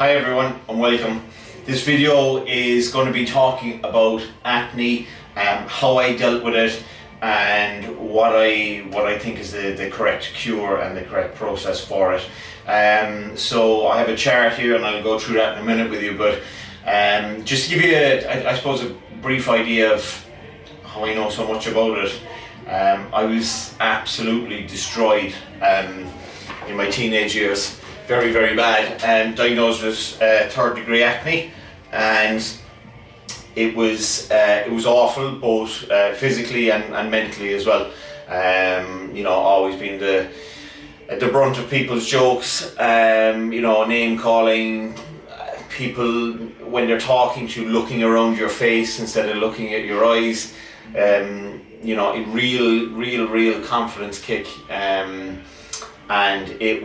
Hi everyone and welcome. This video is going to be talking about acne, how I dealt with it and what I think is the correct cure and the correct process for it. So I have a chart here and I'll go through that in a minute with you, but just to give you I suppose a brief idea of how I know so much about it. I was absolutely destroyed in my teenage years. Very, very bad, and diagnosed with third degree acne, and it was awful, both physically and mentally as well. Always been the brunt of people's jokes, name calling, people when they're talking to you looking around your face instead of looking at your eyes. A real confidence kick. And it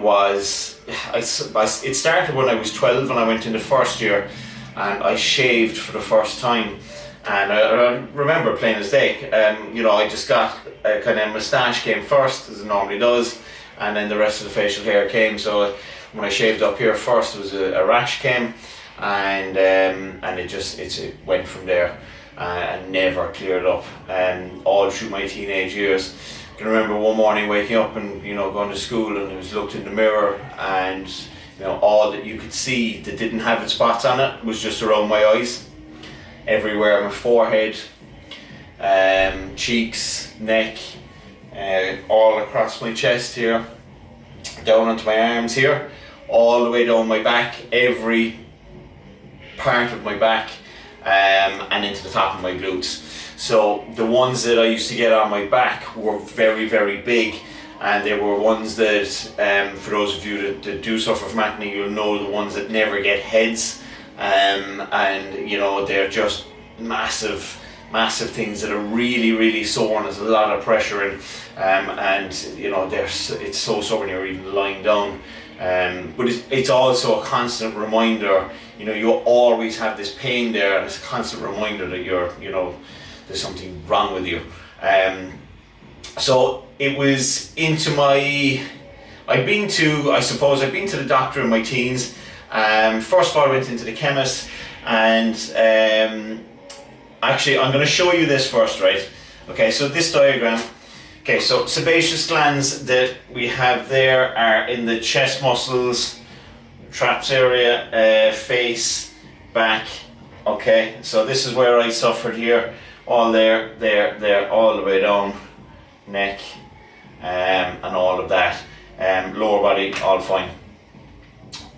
started when I was 12 and I went into first year and I shaved for the first time, and I remember plain as day. I just got a kind of moustache came first, as it normally does, and then the rest of the facial hair came. So when I shaved up here first, it was a rash came, and it went from there and never cleared up all through my teenage years. I can remember one morning waking up and going to school, and I was looked in the mirror, and all that you could see that didn't have its spots on it was just around my eyes, everywhere, my forehead, cheeks, neck, all across my chest here, down onto my arms here, all the way down my back, every part of my back, and into the top of my glutes. So the ones that I used to get on my back were very, very big, and they were ones that, for those of you that do suffer from acne, you'll know the ones that never get heads, and they're just massive things that are really, really sore, and there's a lot of pressure in, it's so sore when you're even lying down. But it's also a constant reminder. You always have this pain there, and it's a constant reminder that there's something wrong with you. So it was into I'd been to the doctor in my teens. First of all, I went into the chemist, and actually I'm going to show you this first, right? Okay, so this diagram. Okay, so sebaceous glands that we have there are in the chest muscles, traps area, face, back. Okay, so this is where I suffered here. All there, all the way down, neck, and all of that. Lower body, all fine.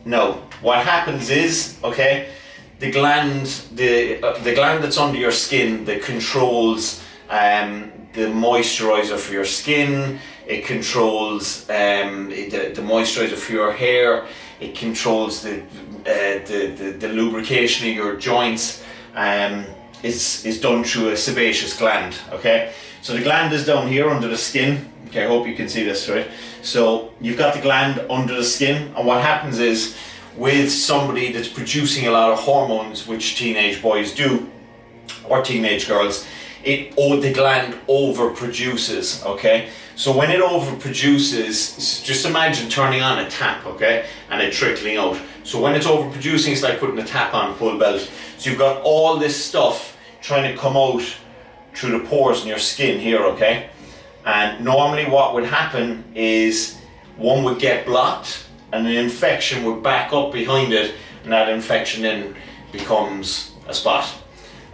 Now, what happens is, okay, the gland that's under your skin that controls the moisturizer for your skin, it controls the moisturizer for your hair, it controls the lubrication of your joints. Is done through a sebaceous gland. Okay, so the gland is down here under the skin. Okay, I hope you can see this, right? So you've got the gland under the skin, and what happens is, with somebody that's producing a lot of hormones, which teenage boys do, or teenage girls, the gland overproduces. Okay, so when it overproduces, just imagine turning on a tap, okay, and it trickling out. So when it's overproducing, it's like putting a tap on full belt. So you've got all this stuff trying to come out through the pores in your skin here, okay? And normally what would happen is one would get blocked and an infection would back up behind it, and that infection then becomes a spot.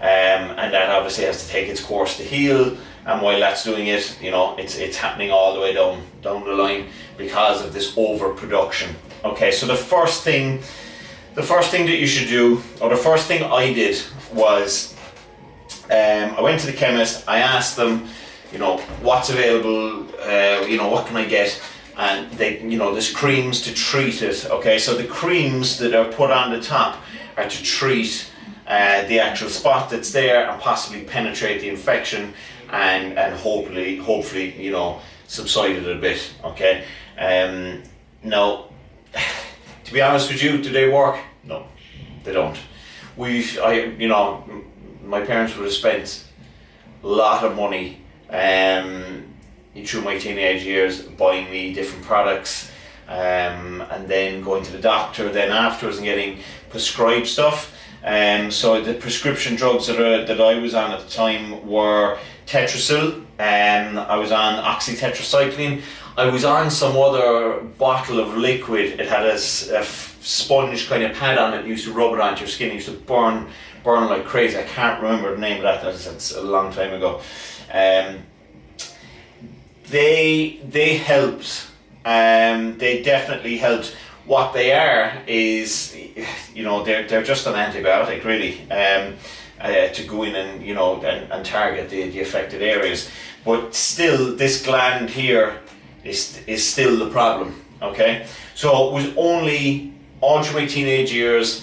And that obviously has to take its course to heal, and while that's doing it, it's happening all the way down the line because of this overproduction. Okay, so the first thing that you should do, or the first thing I did was, I went to the chemist, I asked them, what's available, what can I get? And there's creams to treat it, okay? So the creams that are put on the top are to treat the actual spot that's there and possibly penetrate the infection and hopefully, subside it a bit, okay? Now, to be honest with you, do they work? No, they don't. My parents would have spent a lot of money through my teenage years buying me different products, and then going to the doctor then afterwards and getting prescribed stuff. So the prescription drugs that I was on at the time were Tetrasil, I was on oxytetracycline, I was on some other bottle of liquid. It had a sponge kind of pad on it, used to rub it onto your skin, it used to burn like crazy. I can't remember the name of that, that's a long time ago. They helped, they definitely helped. What they are is, they're just an antibiotic really, to go in and and target the affected areas. But still, this gland here is still the problem. Okay, so it was only all through my teenage years.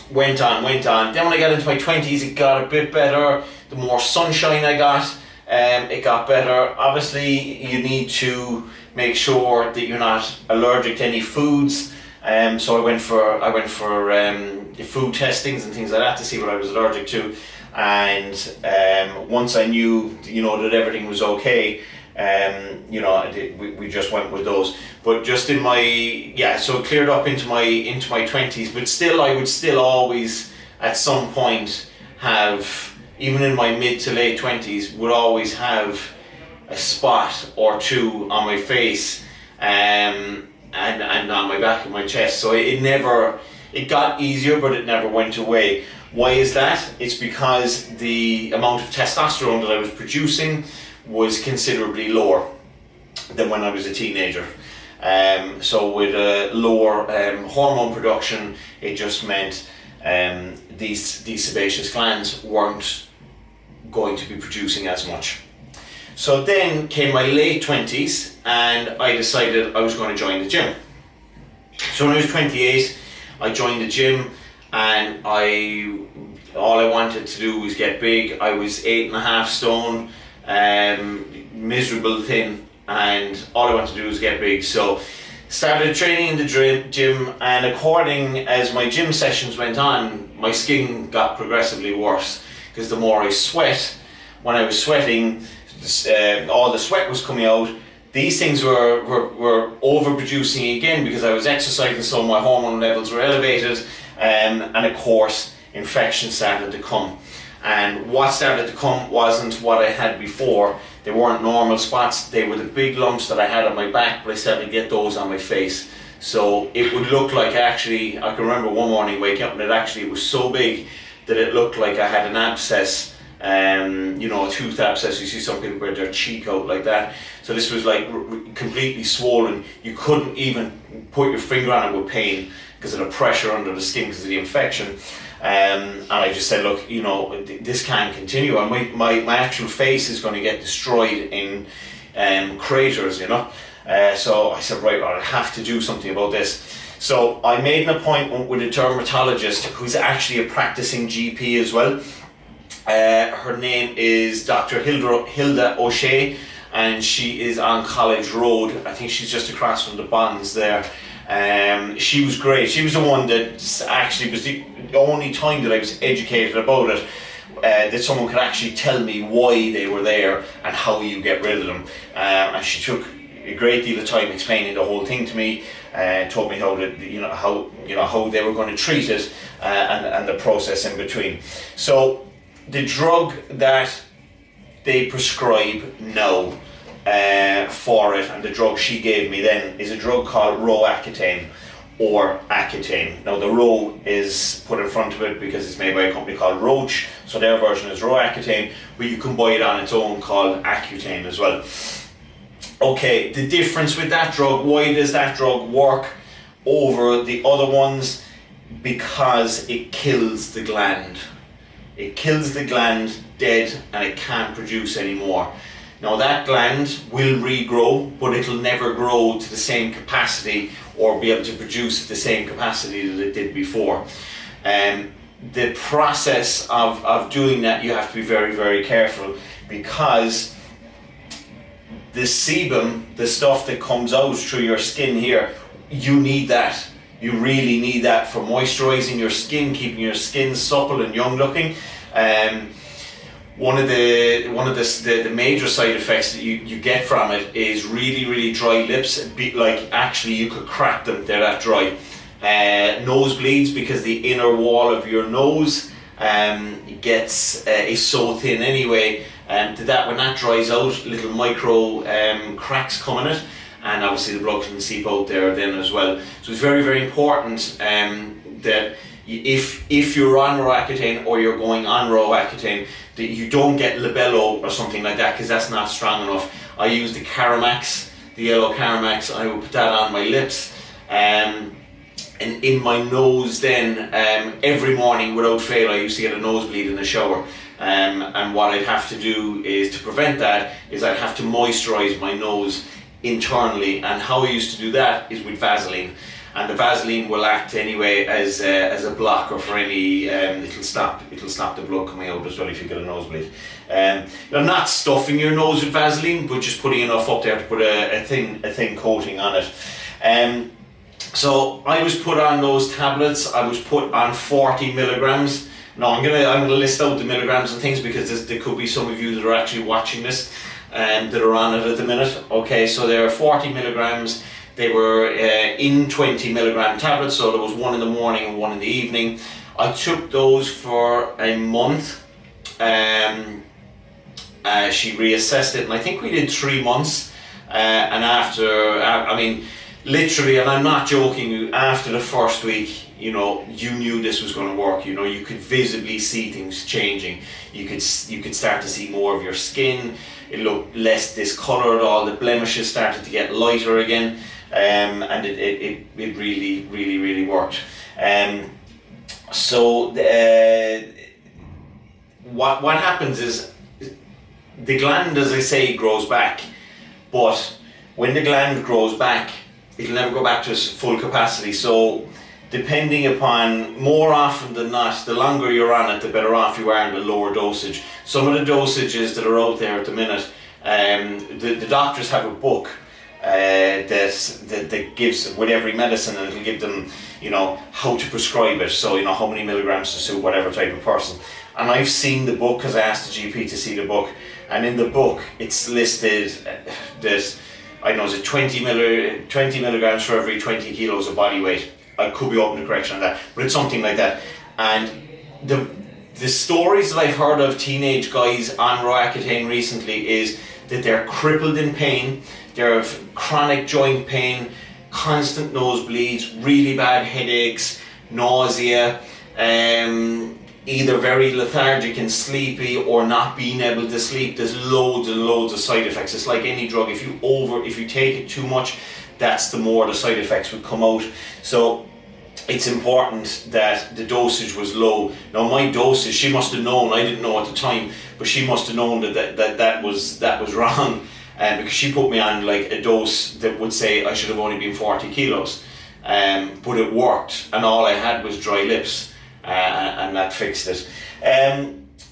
Went on. Then when I got into my 20s, it got a bit better. The more sunshine I got, it got better. Obviously, you need to make sure that you're not allergic to any foods. So I went for food testings and things like that to see what I was allergic to. And once I knew, that everything was okay, we just went with those. But just in so it cleared up into my 20s. But still, I would still always, at some point, have, even in my mid to late 20s, would always have a spot or two on my face, and on my back and my chest. So it got easier, but it never went away. Why is that? It's because the amount of testosterone that I was producing was considerably lower than when I was a teenager. So with a lower hormone production, it just meant these sebaceous glands weren't going to be producing as much. So then came my late 20s, and I decided I was going to join the gym. So when I was 28, I joined the gym, and all I wanted to do was get big. I was 8.5 stone, miserable thin, and all I wanted to do was get big. So started training in the gym, and according as my gym sessions went on, my skin got progressively worse, because the more I sweat, when I was sweating, all the sweat was coming out. These things were overproducing again because I was exercising, so my hormone levels were elevated, and of course infections started to come. And what started to come wasn't what I had before. They weren't normal spots, they were the big lumps that I had on my back, but I started to get those on my face. So it would look like I can remember one morning waking up and it was so big that it looked like I had an abscess, a tooth abscess. You see some people wear their cheek out like that. So this was like completely swollen. You couldn't even put your finger on it with pain because of the pressure under the skin because of the infection. And I just said, look, this can't continue, and my actual face is going to get destroyed in craters, So I said, right, I have to do something about this. So I made an appointment with a dermatologist who's actually a practicing GP as well. Her name is Dr. Hilda O'Shea, and she is on College Road. I think she's just across from the Bonds there. She was great. She was the one that actually was the only time that I was educated about it, that someone could actually tell me why they were there and how you get rid of them. And she took a great deal of time explaining the whole thing to me, told me how they were going to treat it, and the process in between. So the drug that they prescribe now for it, and the drug she gave me then, is a drug called Roaccutane or Accutane. Now the Ro is put in front of it because it's made by a company called Roche, so their version is Roaccutane, but you can buy it on its own called Accutane as well. Okay, the difference with that drug, why does that drug work over the other ones? Because it kills the gland. It kills the gland dead, and it can't produce anymore. Now that gland will regrow, but it'll never grow to the same capacity or be able to produce at the same capacity that it did before. The process of doing that, you have to be very, very careful, because the sebum, the stuff that comes out through your skin here, you need that. You really need that for moisturizing your skin, keeping your skin supple and young looking. the major side effects that you get from it is really dry lips. Like actually you could crack them, they're that dry. Nosebleeds, because the inner wall of your nose is so thin anyway, that when that dries out, little micro cracks come in it, and obviously the blood can seep out there then as well. So it's very important that if you're on Roaccutane or you're going on Roaccutane, that you don't get Labello or something like that, because that's not strong enough. I use the Caramax, the yellow Caramax. I would put that on my lips and in my nose then every morning without fail. I used to get a nosebleed in the shower, and what I'd have to do is, to prevent that, is I'd have to moisturize my nose internally, and how I used to do that is with Vaseline. And the Vaseline will act anyway as a blocker for any, it'll stop the blood coming out as well if you get a nosebleed. Now, not stuffing your nose with Vaseline, but just putting enough up there to put a thin coating on it. So I was put on those tablets. I was put on 40 milligrams. Now I'm gonna list out the milligrams and things, because there could be some of you that are actually watching this that are on it at the minute. Okay, so there are 40 milligrams. They were in 20 milligram tablets, so there was one in the morning and one in the evening. I took those for a month. She reassessed it, and I think we did 3 months. And after, I mean, literally, and I'm not joking, after the first week, you know, you knew this was going to work. You know, you could visibly see things changing. You could start to see more of your skin. It looked less discolored. All the blemishes started to get lighter again. And it really worked. So what happens is the gland, as I say, grows back, but when the gland grows back, it'll never go back to its full capacity. So depending upon, more often than not, the longer you're on it, the better off you are in the lower dosage. Some of the dosages that are out there at the minute, the doctors have a book that gives with every medicine, and it'll give them, you know, how to prescribe it. So, you know, how many milligrams to suit whatever type of person. And I've seen the book, because I asked the GP to see the book, and in the book it's listed that, I don't know, is it 20 milligrams for every 20 kilos of body weight. I could be open to correction on that, but it's something like that. And the stories that I've heard of teenage guys on Roaccutane recently is that they're crippled in pain, they have chronic joint pain, constant nosebleeds, really bad headaches, nausea, either very lethargic and sleepy or not being able to sleep. There's loads and loads of side effects. It's like any drug. If you take it too much, that's the more the side effects would come out. So it's important that the dosage was low. Now my dosage, she must have known, I didn't know at the time, but she must have known that was wrong, because she put me on like a dose that would say I should have only been 40 kilos. But it worked, and all I had was dry lips, and that fixed it.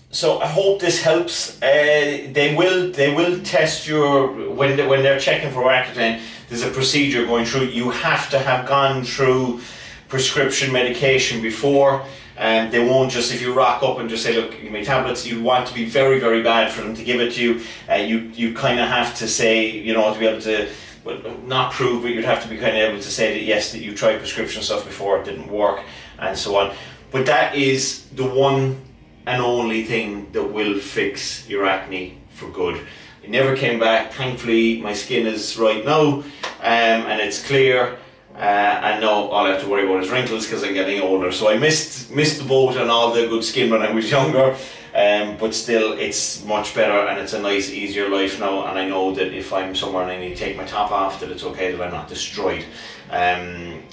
So I hope this helps. They will test your, when they're checking for Roaccutane, there's a procedure going through. You have to have gone through prescription medication before, and they won't just, if you rock up and just say, look, give me tablets, you want to be very bad for them to give it to you. You kind of have to say, you know, to be able to, well, not prove, but you'd have to be kind of able to say that yes, that you tried prescription stuff before, it didn't work, and so on. But that is the one and only thing that will fix your acne for good. It never came back. Thankfully, my skin is right now, and it's clear. And now all I have to worry about is wrinkles, because I'm getting older. So I missed the boat on all the good skin when I was younger, but still it's much better, and it's a nice, easier life now. And I know that if I'm somewhere and I need to take my top off, that it's okay, that I'm not destroyed.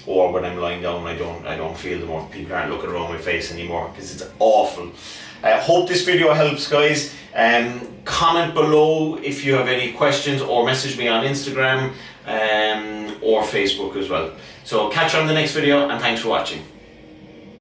Or when I'm lying down, I don't feel the more people aren't looking around my face anymore, because it's awful. I hope this video helps, guys. Comment below if you have any questions, or message me on Instagram or Facebook as well. So catch you on the next video, and thanks for watching.